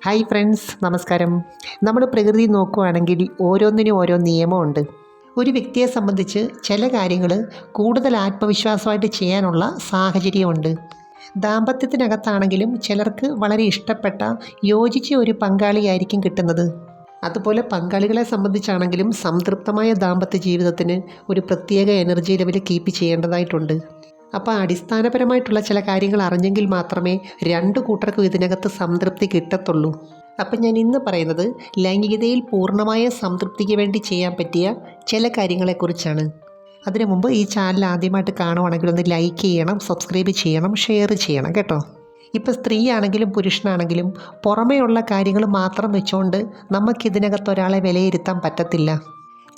Hi friends, നമസ്കാരം. നമ്മൾ പ്രകൃതി നോക്കുകയാണെങ്കിൽ ഓരോന്നിനും ഓരോ നിയമമുണ്ട്. ഒരു വ്യക്തിയെ സംബന്ധിച്ച് ചില കാര്യങ്ങൾ കൂടുതൽ ആത്മവിശ്വാസമായിട്ട് ചെയ്യാനുള്ള സാഹചര്യമുണ്ട്. ദാമ്പത്യത്തിനകത്താണെങ്കിലും ചിലർക്ക് വളരെ ഇഷ്ടപ്പെട്ട യോജിച്ച ഒരു പങ്കാളിയായിരിക്കും കിട്ടുന്നത്. അതുപോലെ പങ്കാളികളെ സംബന്ധിച്ചാണെങ്കിലും സംതൃപ്തമായ ദാമ്പത്യ ജീവിതത്തിന് ഒരു പ്രത്യേക എനർജി ലെവൽ കീപ്പ് ചെയ്യേണ്ടതായിട്ടുണ്ട്. അപ്പോൾ അടിസ്ഥാനപരമായിട്ടുള്ള ചില കാര്യങ്ങൾ അറിഞ്ഞെങ്കിൽ മാത്രമേ രണ്ടു കൂട്ടർക്കും ഇതിനകത്ത് സംതൃപ്തി കിട്ടത്തുള്ളൂ. അപ്പം ഞാൻ ഇന്ന് പറയുന്നത് ലൈംഗികതയിൽ പൂർണ്ണമായ സംതൃപ്തിക്ക് വേണ്ടി ചെയ്യാൻ പറ്റിയ ചില കാര്യങ്ങളെക്കുറിച്ചാണ്. അതിനു മുമ്പ് ഈ ചാനൽ ആദ്യമായിട്ട് കാണുവാണെങ്കിൽ ഒന്ന് ലൈക്ക് ചെയ്യണം, സബ്സ്ക്രൈബ് ചെയ്യണം, ഷെയർ ചെയ്യണം കേട്ടോ. ഇപ്പോൾ സ്ത്രീ ആണെങ്കിലും പുരുഷനാണെങ്കിലും പുറമേയുള്ള കാര്യങ്ങൾ മാത്രം വെച്ചുകൊണ്ട് നമുക്കിതിനകത്ത് ഒരാളെ വിലയിരുത്താൻ പറ്റത്തില്ല.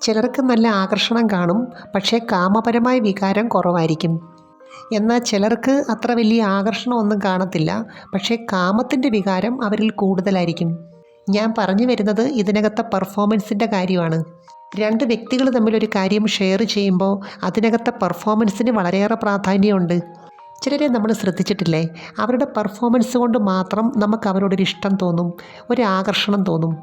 ചിലർക്ക് നല്ല ആകർഷണം കാണും, പക്ഷേ കാമപരമായ വികാരം കുറവായിരിക്കും. എന്നാൽ ചിലർക്ക് അത്ര വലിയ ആകർഷണമൊന്നും കാണത്തില്ല, പക്ഷേ കാമത്തിൻ്റെ വികാരം അവരിൽ കൂടുതലായിരിക്കും. ഞാൻ പറഞ്ഞു വരുന്നത് ഇതിനകത്തെ പെർഫോമൻസിൻ്റെ കാര്യമാണ്. രണ്ട് വ്യക്തികൾ തമ്മിലൊരു കാര്യം ഷെയർ ചെയ്യുമ്പോൾ അതിനകത്തെ പെർഫോമൻസിന് വളരെയേറെ പ്രാധാന്യമുണ്ട്. ചിലരെ നമ്മൾ ശ്രദ്ധിച്ചിട്ടില്ലേ, അവരുടെ പെർഫോമൻസ് കൊണ്ട് മാത്രം നമുക്ക് അവരോടൊരു ഇഷ്ടം തോന്നും, ഒരു ആകർഷണം തോന്നും.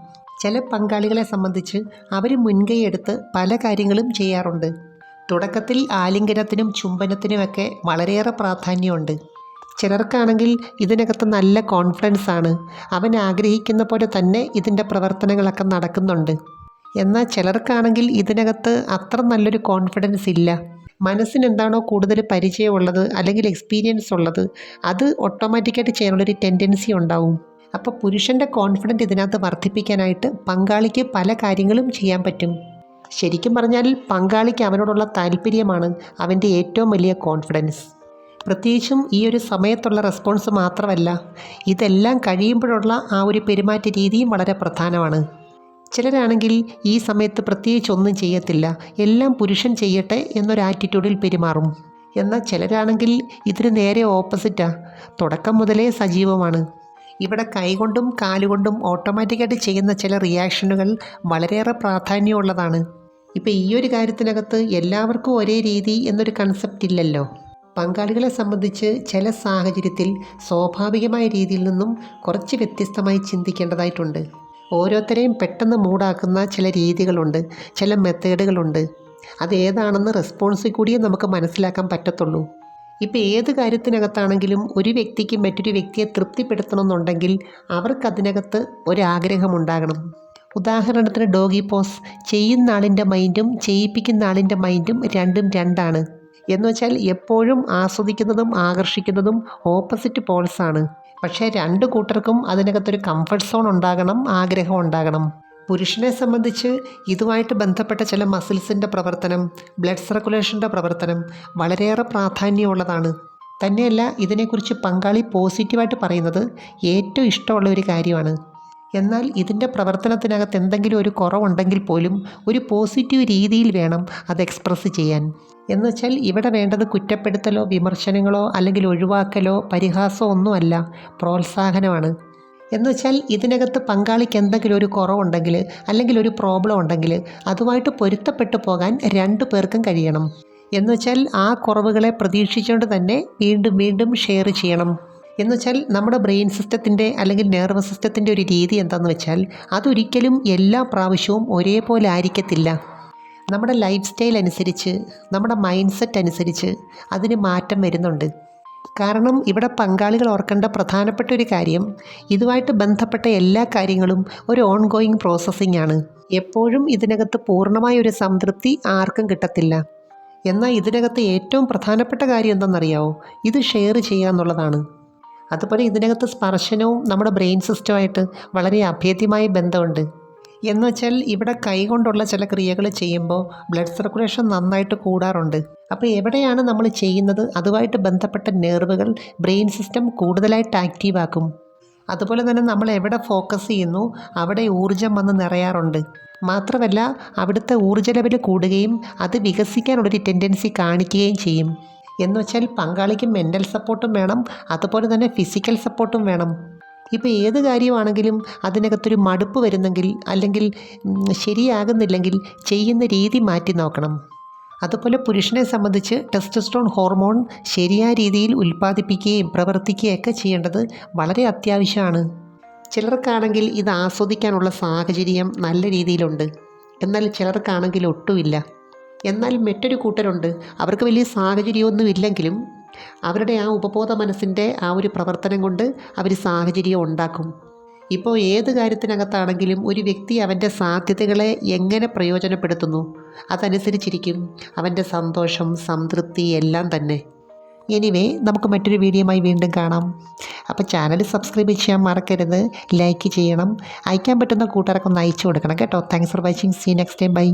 ചില പങ്കാളികളെ സംബന്ധിച്ച് അവർ മുൻകൈ എടുത്ത് പല കാര്യങ്ങളും ചെയ്യാറുണ്ട്. തുടക്കത്തിൽ ആലിംഗനത്തിനും ചുംബനത്തിനുമൊക്കെ വളരെയേറെ പ്രാധാന്യമുണ്ട്. ചിലർക്കാണെങ്കിൽ ഇതിനകത്ത് നല്ല കോൺഫിഡൻസ് ആണ്, അവൻ ആഗ്രഹിക്കുന്ന പോലെ തന്നെ ഇതിൻ്റെ പ്രവർത്തനങ്ങളൊക്കെ നടക്കുന്നുണ്ട്. എന്നാൽ ചിലർക്കാണെങ്കിൽ ഇതിനകത്ത് അത്ര നല്ലൊരു കോൺഫിഡൻസ് ഇല്ല. മനസ്സിന് എന്താണോ കൂടുതൽ പരിചയമുള്ളത് അല്ലെങ്കിൽ എക്സ്പീരിയൻസ് ഉള്ളത് അത് ഓട്ടോമാറ്റിക്കായിട്ട് ചെയ്യാനുള്ളൊരു ടെൻഡൻസി ഉണ്ടാവും. അപ്പോൾ പുരുഷൻ്റെ കോൺഫിഡൻസ് ഇതിനകത്ത് വർദ്ധിപ്പിക്കാനായിട്ട് പങ്കാളിക്ക് പല കാര്യങ്ങളും ചെയ്യാൻ പറ്റും. ശരിക്കും പറഞ്ഞാൽ പങ്കാളിക്ക് അവനോടുള്ള താല്പര്യമാണ് അവൻ്റെ ഏറ്റവും വലിയ കോൺഫിഡൻസ്. പ്രത്യേകിച്ചും ഈ ഒരു സമയത്തുള്ള റെസ്പോൺസ് മാത്രമല്ല, ഇതെല്ലാം കഴിയുമ്പോഴുള്ള ആ ഒരു പെരുമാറ്റ രീതിയും വളരെ പ്രധാനമാണ്. ചിലരാണെങ്കിൽ ഈ സമയത്ത് പ്രത്യേകിച്ച് ഒന്നും ചെയ്യത്തില്ല, എല്ലാം പുരുഷൻ ചെയ്യട്ടെ എന്നൊരു ആറ്റിറ്റ്യൂഡിൽ പെരുമാറും. എന്നാൽ ചിലരാണെങ്കിൽ ഇതിന് നേരെ ഓപ്പോസിറ്റാണ്, തുടക്കം മുതലേ സജീവമാണ്. ഇവിടെ കൈകൊണ്ടും കാലുകൊണ്ടും ഓട്ടോമാറ്റിക്കായിട്ട് ചെയ്യുന്ന ചില റിയാക്ഷനുകൾ വളരെയേറെ പ്രാധാന്യമുള്ളതാണ്. ഇപ്പോൾ ഈ ഒരു കാര്യത്തിനകത്ത് എല്ലാവർക്കും ഒരേ രീതി എന്നൊരു കൺസെപ്റ്റ് ഇല്ലല്ലോ. പങ്കാളികളെ സംബന്ധിച്ച് ചില സാഹചര്യത്തിൽ സ്വാഭാവികമായ രീതിയിൽ നിന്നും കുറച്ച് വ്യത്യസ്തമായി ചിന്തിക്കേണ്ടതായിട്ടുണ്ട്. ഓരോരുത്തരെയും പെട്ടെന്ന് മൂടാക്കുന്ന ചില രീതികളുണ്ട്, ചില മെത്തേഡുകളുണ്ട്. അതേതാണെന്ന് റെസ്പോൺസിൽ കൂടിയേ നമുക്ക് മനസ്സിലാക്കാൻ പറ്റത്തുള്ളൂ. ഇപ്പോൾ ഏത് കാര്യത്തിനകത്താണെങ്കിലും ഒരു വ്യക്തിക്ക് മറ്റൊരു വ്യക്തിയെ തൃപ്തിപ്പെടുത്തണമെന്നുണ്ടെങ്കിൽ അവർക്കതിനകത്ത് ഒരാഗ്രഹമുണ്ടാകണം. ഉദാഹരണത്തിന് ഡോഗി പോസ് ചെയ്യുന്ന ആളിൻ്റെ മൈൻഡും ചെയ്യിപ്പിക്കുന്ന ആളിൻ്റെ മൈൻഡും രണ്ടും രണ്ടാണ്. എന്നുവെച്ചാൽ എപ്പോഴും ആസ്വദിക്കുന്നതും ആകർഷിക്കുന്നതും ഓപ്പോസിറ്റ് പോൾസാണ്. പക്ഷേ രണ്ട് കൂട്ടർക്കും അതിനകത്തൊരു കംഫർട്ട് സോൺ ഉണ്ടാകണം, ആഗ്രഹം ഉണ്ടാകണം. പുരുഷനെ സംബന്ധിച്ച് ഇതുമായിട്ട് ബന്ധപ്പെട്ട ചില മസിൽസിൻ്റെ പ്രവർത്തനം, ബ്ലഡ് സർക്കുലേഷൻ്റെ പ്രവർത്തനം വളരെയേറെ പ്രാധാന്യമുള്ളതാണ്. തന്നെയല്ല, ഇതിനെക്കുറിച്ച് പങ്കാളി പോസിറ്റീവായിട്ട് പറയുന്നത് ഏറ്റവും ഇഷ്ടമുള്ള ഒരു കാര്യമാണ്. എന്നാൽ ഇതിൻ്റെ പ്രവർത്തനത്തിനകത്ത് എന്തെങ്കിലും ഒരു കുറവുണ്ടെങ്കിൽ പോലും ഒരു പോസിറ്റീവ് രീതിയിൽ വേണം അത് എക്സ്പ്രസ് ചെയ്യാൻ. എന്നുവെച്ചാൽ ഇവിടെ വേണ്ടത് കുറ്റപ്പെടുത്തലോ വിമർശനങ്ങളോ അല്ലെങ്കിൽ ഒഴിവാക്കലോ പരിഹാസമോ ഒന്നുമല്ല, പ്രോത്സാഹനമാണ്. എന്നുവെച്ചാൽ ഇതിനകത്ത് പങ്കാളിക്ക് എന്തെങ്കിലും ഒരു കുറവുണ്ടെങ്കിൽ അല്ലെങ്കിൽ ഒരു പ്രോബ്ലം ഉണ്ടെങ്കിൽ അതുമായിട്ട് പൊരുത്തപ്പെട്ടു പോകാൻ രണ്ടു പേർക്കും കഴിയണം. എന്നുവെച്ചാൽ ആ കുറവുകളെ പ്രതീക്ഷിച്ചുകൊണ്ട് തന്നെ വീണ്ടും വീണ്ടും ഷെയർ ചെയ്യണം. എന്നുവെച്ചാൽ നമ്മുടെ ബ്രെയിൻ സിസ്റ്റത്തിൻ്റെ അല്ലെങ്കിൽ നെർവസ് സിസ്റ്റത്തിൻ്റെ ഒരു രീതി എന്താണെന്ന് വെച്ചാൽ അതൊരിക്കലും എല്ലാ പ്രാവശ്യവും ഒരേപോലെ ആയിരിക്കത്തില്ല. നമ്മുടെ ലൈഫ് സ്റ്റൈൽ അനുസരിച്ച്, നമ്മുടെ മൈൻഡ് സെറ്റ് അനുസരിച്ച് അതിന് മാറ്റം വരുന്നുണ്ട്. കാരണം ഇവിടെ പങ്കാളികൾ ഓർക്കേണ്ട പ്രധാനപ്പെട്ട ഒരു കാര്യം, ഇതുമായിട്ട് ബന്ധപ്പെട്ട എല്ലാ കാര്യങ്ങളും ഒരു ഓൺഗോയിങ് പ്രോസസ്സിംഗ് ആണ്. എപ്പോഴും ഇതിനകത്ത് പൂർണ്ണമായ ഒരു സംതൃപ്തി ആർക്കും കിട്ടത്തില്ല. എന്നാൽ ഇതിനകത്ത് ഏറ്റവും പ്രധാനപ്പെട്ട കാര്യം എന്താണെന്നറിയാമോ? ഇത് ഷെയർ ചെയ്യുക എന്നുള്ളതാണ്. അതുപോലെ ഇതിനകത്ത് സ്പർശനവും നമ്മുടെ ബ്രെയിൻ സിസ്റ്റമായിട്ട് വളരെ അഭേദ്യമായ ബന്ധമുണ്ട്. എന്നുവെച്ചാൽ ഇവിടെ കൈകൊണ്ടുള്ള ചില ക്രിയകൾ ചെയ്യുമ്പോൾ ബ്ലഡ് സർക്കുലേഷൻ നന്നായിട്ട് കൂടാറുണ്ട്. അപ്പോൾ എവിടെയാണ് നമ്മൾ ചെയ്യുന്നത് അതുമായിട്ട് ബന്ധപ്പെട്ട നെർവുകൾ ബ്രെയിൻ സിസ്റ്റം കൂടുതലായിട്ട് ആക്റ്റീവാക്കും. അതുപോലെ തന്നെ നമ്മൾ എവിടെ ഫോക്കസ് ചെയ്യുന്നു അവിടെ ഊർജം വന്ന് നിറയാറുണ്ട്. മാത്രമല്ല അവിടുത്തെ ഊർജ്ജ ലെവൽ കൂടുകയും അത് വികസിക്കാനുള്ളൊരു ടെൻഡൻസി കാണിക്കുകയും ചെയ്യും. എന്നുവെച്ചാൽ പങ്കാളിക്ക് മെൻ്റൽ സപ്പോർട്ടും വേണം, അതുപോലെ തന്നെ ഫിസിക്കൽ സപ്പോർട്ടും വേണം. ഇപ്പോൾ ഏത് കാര്യമാണെങ്കിലും അതിനകത്തൊരു മടുപ്പ് വരുന്നെങ്കിൽ അല്ലെങ്കിൽ ശരിയാകുന്നില്ലെങ്കിൽ ചെയ്യുന്ന രീതി മാറ്റി നോക്കണം. അതുപോലെ പുരുഷനെ സംബന്ധിച്ച് ടെസ്റ്റോസ്റ്ററോൺ ഹോർമോൺ ശരിയായ രീതിയിൽ ഉൽപ്പാദിപ്പിക്കുകയും പ്രവർത്തിക്കുകയൊക്കെ ചെയ്യേണ്ടത് വളരെ അത്യാവശ്യമാണ്. ചിലർക്കാണെങ്കിൽ ഇത് ആസ്വദിക്കാനുള്ള സാഹചര്യം നല്ല രീതിയിലുണ്ട്, എന്നാൽ ചിലർക്കാണെങ്കിൽ ഒട്ടുമില്ല. എന്നാൽ മറ്റൊരു കൂട്ടരുണ്ട്, അവർക്ക് വലിയ സാഹചര്യമൊന്നും ഇല്ലെങ്കിലും അവരുടെ ആ ഉപബോധ മനസ്സിൻ്റെ ആ ഒരു പ്രവർത്തനം കൊണ്ട് അവർ സാഹചര്യം ഉണ്ടാക്കും. ഇപ്പോൾ ഏത് കാര്യത്തിനകത്താണെങ്കിലും ഒരു വ്യക്തി അവൻ്റെ സാധ്യതകളെ എങ്ങനെ പ്രയോജനപ്പെടുത്തുന്നു അതനുസരിച്ചിരിക്കും അവൻ്റെ സന്തോഷം, സംതൃപ്തി എല്ലാം തന്നെ. എനിവേ, നമുക്ക് മറ്റൊരു വീഡിയോയുമായി വീണ്ടും കാണാം. അപ്പോൾ ചാനൽ സബ്സ്ക്രൈബ് ചെയ്യാൻ മറക്കരുത്, ലൈക്ക് ചെയ്യണം, അയക്കാൻ പറ്റുന്ന കൂട്ടുകാർക്കൊന്ന് അയച്ചു കൊടുക്കണം കേട്ടോ. Thanks for watching. See next time. By.